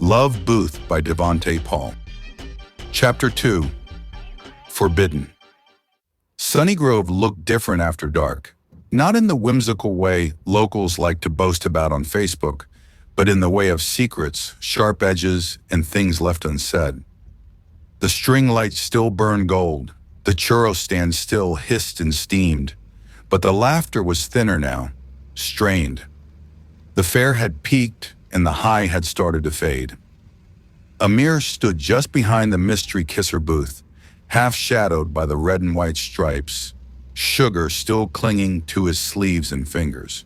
Love Booth by Devontae Paul. Chapter 2. Forbidden. Sunnygrove looked different after dark, not in the whimsical way locals like to boast about on Facebook, but in the way of secrets, sharp edges, and things left unsaid. The string lights still burned gold, the churro stand still hissed and steamed, but the laughter was thinner now, strained. The fair had peaked and the high had started to fade. Amir stood just behind the mystery kisser booth, half shadowed by the red and white stripes, sugar still clinging to his sleeves and fingers.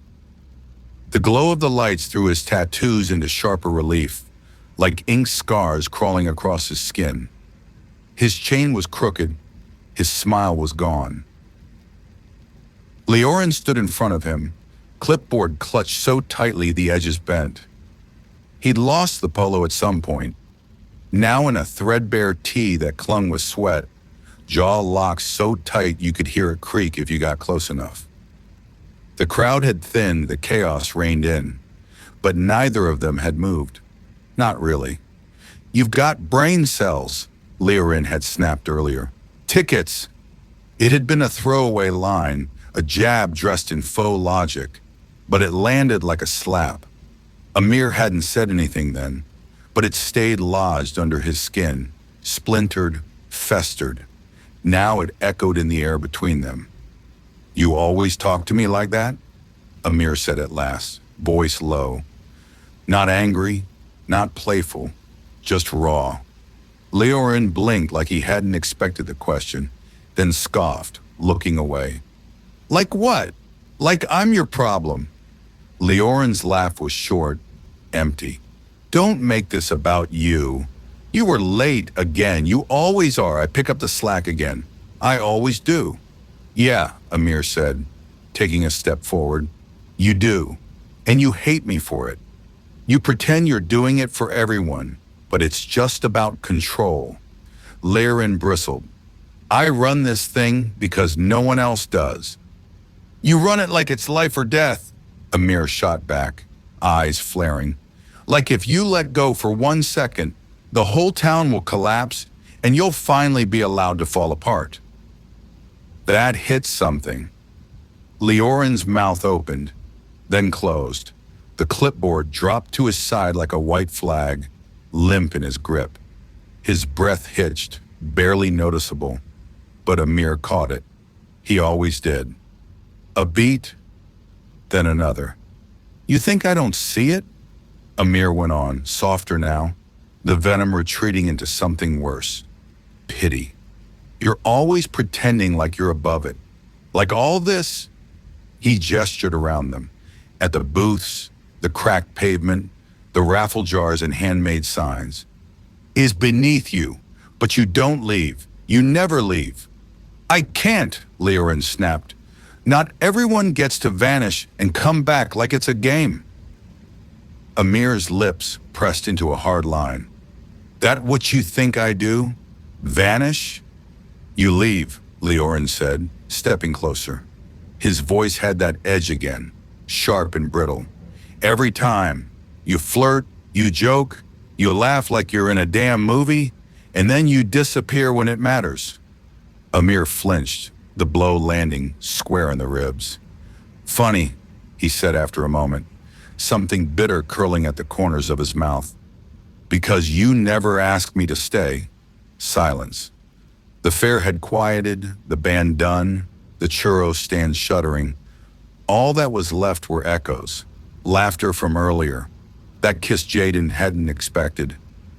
The glow of the lights threw his tattoos into sharper relief, like ink scars crawling across his skin. His chain was crooked, his smile was gone. Leorin stood in front of him, clipboard clutched so tightly the edges bent. He'd lost the polo at some point, now in a threadbare tee that clung with sweat, jaw locked so tight you could hear it creak if you got close enough. The crowd had thinned, the chaos reigned in, but neither of them had moved. Not really. "You've got brain cells," Leorin had snapped earlier. "Tickets." It had been a throwaway line, a jab dressed in faux logic, but it landed like a slap. Amir hadn't said anything then, but it stayed lodged under his skin, splintered, festered. Now it echoed in the air between them. "You always talk to me like that?" Amir said at last, voice low. Not angry, not playful, just raw. Leorin blinked like he hadn't expected the question, then scoffed, looking away. "Like what? Like I'm your problem?" Leorin's laugh was short, empty. "Don't make this about you. You were late again. You always are. I pick up the slack again. I always do." "Yeah," Amir said, taking a step forward. "You do. And you hate me for it. You pretend you're doing it for everyone, but it's just about control." Leorin bristled. "I run this thing because no one else does." "You run it like it's life or death," Amir shot back, eyes flaring. "Like if you let go for 1 second, the whole town will collapse and you'll finally be allowed to fall apart." That hit something. Leorin's mouth opened, then closed. The clipboard dropped to his side like a white flag, limp in his grip. His breath hitched, barely noticeable, but Amir caught it. He always did. A beat, then another. "You think I don't see it?" Amir went on, softer now, the venom retreating into something worse. "Pity. You're always pretending like you're above it. Like all this," he gestured around them, at the booths, the cracked pavement, the raffle jars and handmade signs, "is beneath you, but you don't leave. You never leave." "I can't," Leorin snapped. "Not everyone gets to vanish and come back like it's a game." Amir's lips pressed into a hard line. "That what you think I do? Vanish?" "You leave," Leorin said, stepping closer. His voice had that edge again, sharp and brittle. "Every time. You flirt, you joke, you laugh like you're in a damn movie, and then you disappear when it matters." Amir flinched, the blow landing square in the ribs. "Funny," he said after a moment, something bitter curling at the corners of his mouth. "Because you never asked me to stay." Silence. The fair had quieted, the band done, the churro stand shuddering. All that was left were echoes, laughter from earlier, that kiss Jaden hadn't expected,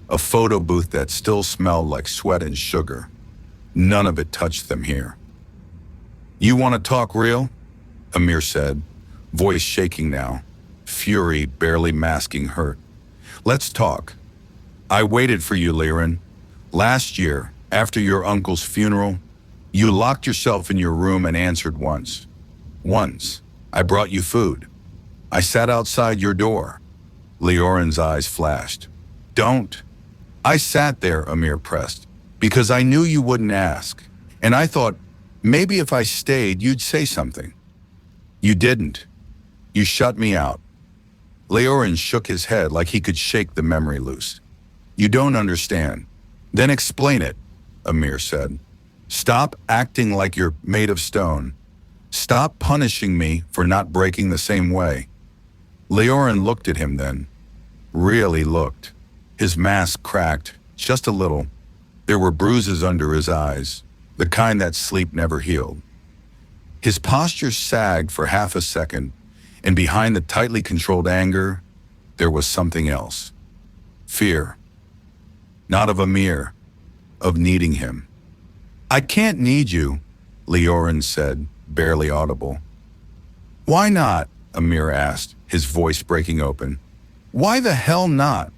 a photo booth that still smelled like sweat and sugar. None of it touched them here. "You want to talk real?" Amir said, voice shaking now, fury barely masking hurt. "Let's talk. I waited for you, Leorin. Last year, after your uncle's funeral, you locked yourself in your room and answered once. Once. I brought you food. I sat outside your door." Leorin's eyes flashed. "Don't." "I sat there," Amir pressed, "because I knew you wouldn't ask. And I thought, maybe if I stayed, you'd say something. You didn't. You shut me out." Leorin shook his head like he could shake the memory loose. You don't understand. Then explain it, Amir said. Stop acting like you're made of stone. Stop punishing me for not breaking the same way. Leorin looked at him then. Really looked. His mask cracked, just a little. There were bruises under his eyes, the kind that sleep never healed. His posture sagged for half a second, and behind the tightly controlled anger, there was something else. Fear. Not of Amir, of needing him. I can't need you, Leorin said, barely audible. Why not? Amir asked, his voice breaking open. Why the hell not?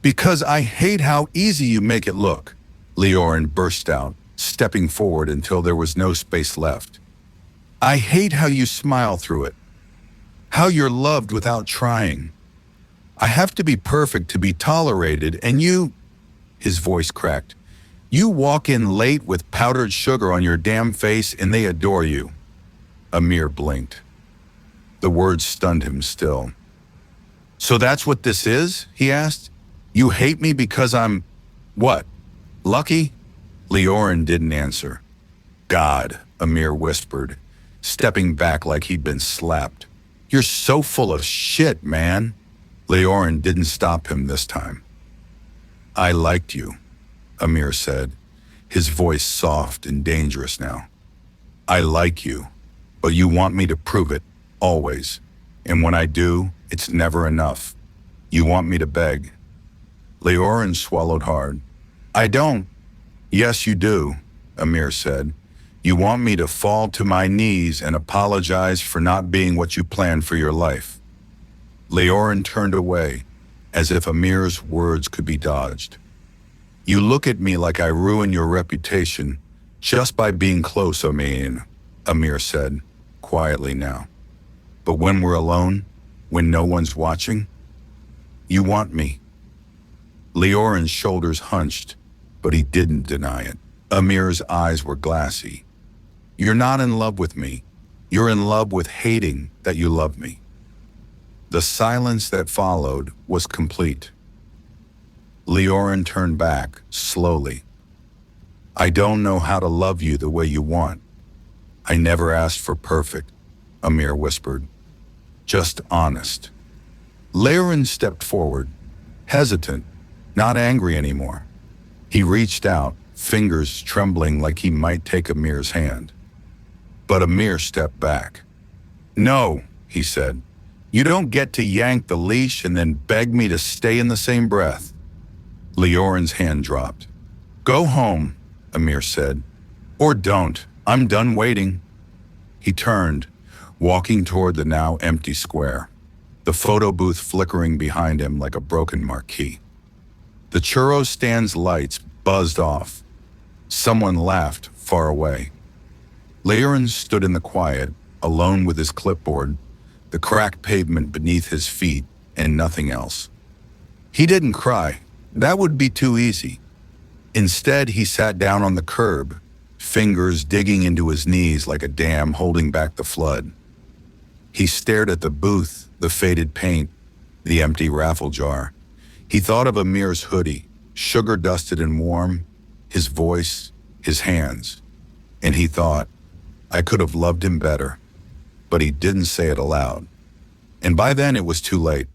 Because I hate how easy you make it look, Leorin burst out, stepping forward until there was no space left. I hate how you smile through it. How you're loved without trying. I have to be perfect to be tolerated, and you... His voice cracked. You walk in late with powdered sugar on your damn face and they adore you. Amir blinked. The words stunned him still. So that's what this is? He asked. You hate me because I'm... what? Lucky? Leorin didn't answer. God, Amir whispered, stepping back like he'd been slapped. You're so full of shit, man. Leorin didn't stop him this time. I liked you, Amir said, his voice soft and dangerous now. I like you, but you want me to prove it, always. And when I do, it's never enough. You want me to beg. Leorin swallowed hard. I don't. Yes, you do, Amir said. You want me to fall to my knees and apologize for not being what you planned for your life. Leorin turned away, as if Amir's words could be dodged. You look at me like I ruin your reputation just by being close, Amir said, quietly now. But when we're alone, when no one's watching, you want me. Leorin's shoulders hunched, but he didn't deny it. Amir's eyes were glassy. You're not in love with me. You're in love with hating that you love me. The silence that followed was complete. Leorin turned back, slowly. I don't know how to love you the way you want. I never asked for perfect, Amir whispered. Just honest. Leorin stepped forward, hesitant, not angry anymore. He reached out, fingers trembling like he might take Amir's hand. But Amir stepped back. No, he said. You don't get to yank the leash and then beg me to stay in the same breath. Leorin's hand dropped. Go home, Amir said. Or don't. I'm done waiting. He turned, walking toward the now empty square, the photo booth flickering behind him like a broken marquee. The churro stand's lights buzzed off. Someone laughed far away. Leorin stood in the quiet, alone with his clipboard, the cracked pavement beneath his feet, and nothing else. He didn't cry. That would be too easy. Instead, he sat down on the curb, fingers digging into his knees like a dam holding back the flood. He stared at the booth, the faded paint, the empty raffle jar. He thought of Amir's hoodie, sugar-dusted and warm, his voice, his hands. And he thought, I could have loved him better. But he didn't say it aloud. And by then it was too late.